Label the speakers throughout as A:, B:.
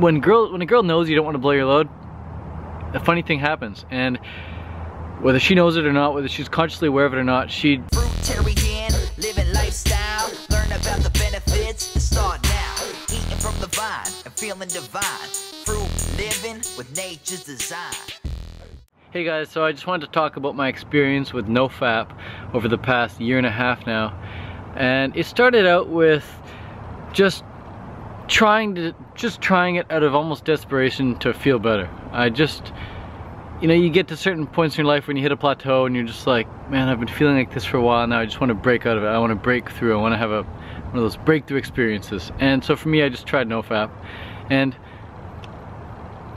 A: when a girl knows you don't want to blow your load, a funny thing happens, and whether she knows it or not, whether she's consciously aware of it or not,
B: living lifestyle, learn about the benefits, and start now, eating from the vine and feeling divine, fruit living with nature's design.
A: Hey guys, so I just wanted to talk about my experience with No Fap over the past year and a half now. And it started out with just trying it out of almost desperation to feel better. You know, you get to certain points in your life when you hit a plateau and you're just like, man, I've been feeling like this for a while now, I just want to break out of it, I want to break through, I want to have one of those breakthrough experiences. And so for me, I just tried No Fap, and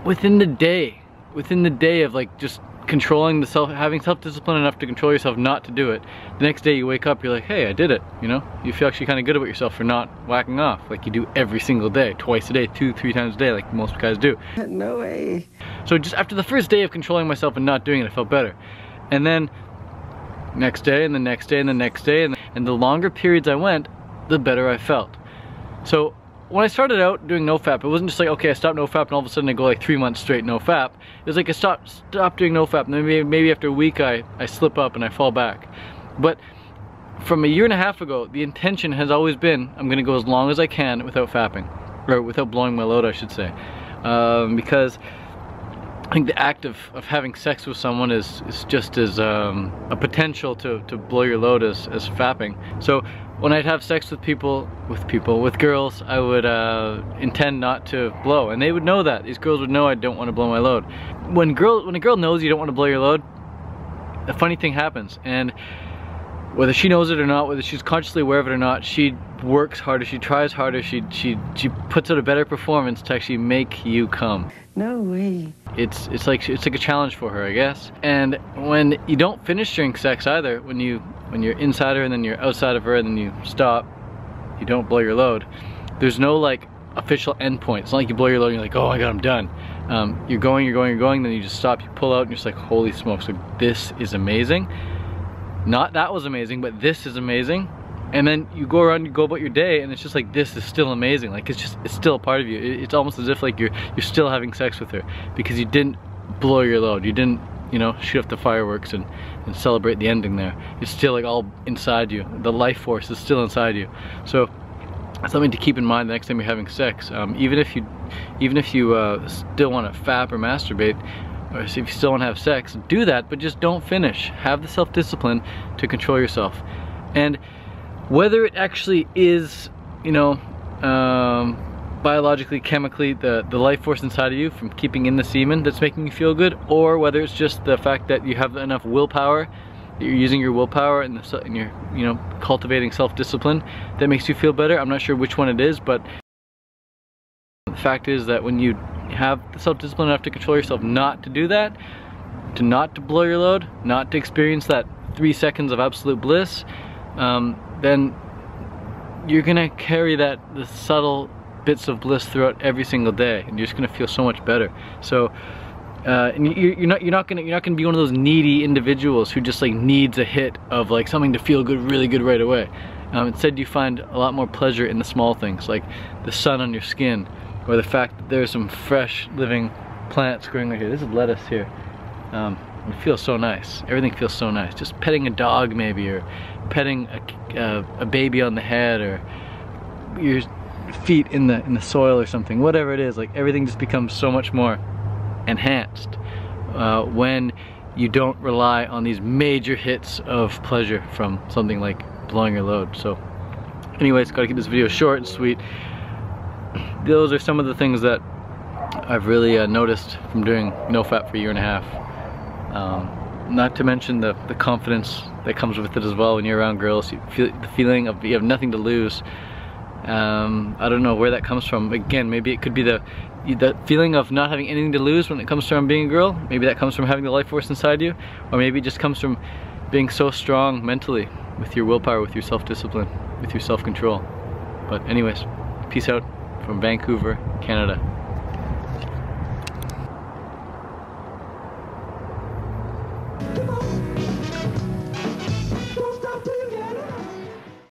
A: within the day of like just controlling having self-discipline enough to control yourself not to do it, the next day you wake up, you're like, hey, I did it, you know? You feel actually kind of good about yourself for not whacking off like you do every single day, twice a day, 2-3 times a day, like most guys do.
C: No way.
A: So just after the first day of controlling myself and not doing it, I felt better. And then next day and the next day and the next day, and the longer periods I went, the better I felt. So when I started out doing No Fap, it wasn't just like, okay, I stopped No Fap and all of a sudden I go like 3 months straight No Fap. It was like I stopped doing No Fap, and then maybe after a week I slip up and I fall back. But from a year and a half ago, the intention has always been, I'm gonna go as long as I can without fapping, or without blowing my load, I should say. Because I think the act of having sex with someone is just as a potential to blow your load as fapping. So when I'd have sex with girls, I would intend not to blow, and they would know that. These girls would know I don't want to blow my load. When a girl knows you don't want to blow your load, a funny thing happens, and whether she knows it or not, whether she's consciously aware of it or not, she works harder, she tries harder, she puts out a better performance to actually make you come.
C: No way.
A: It's like a challenge for her, I guess. And when you don't finish during sex either, when you're inside her and then you're outside of her and then you stop, you don't blow your load, there's no like official end point. It's not like you blow your load and you're like, oh my god, I'm done. You're going, then you just stop, you pull out, and you're just like, holy smokes, like, this is amazing. Not that was amazing, but this is amazing. And then you go around, you go about your day, and it's just like, this is still amazing. Like, it's still a part of you. It's almost as if like you're still having sex with her because you didn't blow your load. You didn't, you know, shoot off the fireworks and celebrate the ending there. It's still like all inside you. The life force is still inside you. So something to keep in mind the next time you're having sex. Even if you still want to fap or masturbate, or if you still want to have sex, do that, but just don't finish. Have the self-discipline to control yourself. And whether it actually is, you know, biologically, chemically, the life force inside of you from keeping in the semen that's making you feel good, or whether it's just the fact that you have enough willpower, that you're using your willpower and you're, you know, cultivating self-discipline that makes you feel better. I'm not sure which one it is, but the fact is that when you have the self-discipline enough to control yourself not to do that, not to blow your load, not to experience that 3 seconds of absolute bliss, then you're gonna carry the subtle bits of bliss throughout every single day, and you're just gonna feel so much better. So and you're not gonna be one of those needy individuals who just like needs a hit of like something to feel good, really good right away. Instead, you find a lot more pleasure in the small things, like the sun on your skin, or the fact that there's some fresh living plants growing right here. This is lettuce here. It feels so nice. Everything feels so nice. Just petting a dog maybe, or petting a baby on the head, or your feet in the soil or something. Whatever it is, like everything just becomes so much more enhanced when you don't rely on these major hits of pleasure from something like blowing your load. So anyways, gotta keep this video short and sweet. Those are some of the things that I've really noticed from doing No Fap for a year and a half. Not to mention the confidence that comes with it as well. When you're around girls, you feel the feeling of you have nothing to lose. I don't know where that comes from. Again, maybe it could be the feeling of not having anything to lose when it comes from being a girl. Maybe that comes from having the life force inside you, or maybe it just comes from being so strong mentally with your willpower, with your self-discipline, with your self-control. But anyways, peace out from Vancouver, Canada.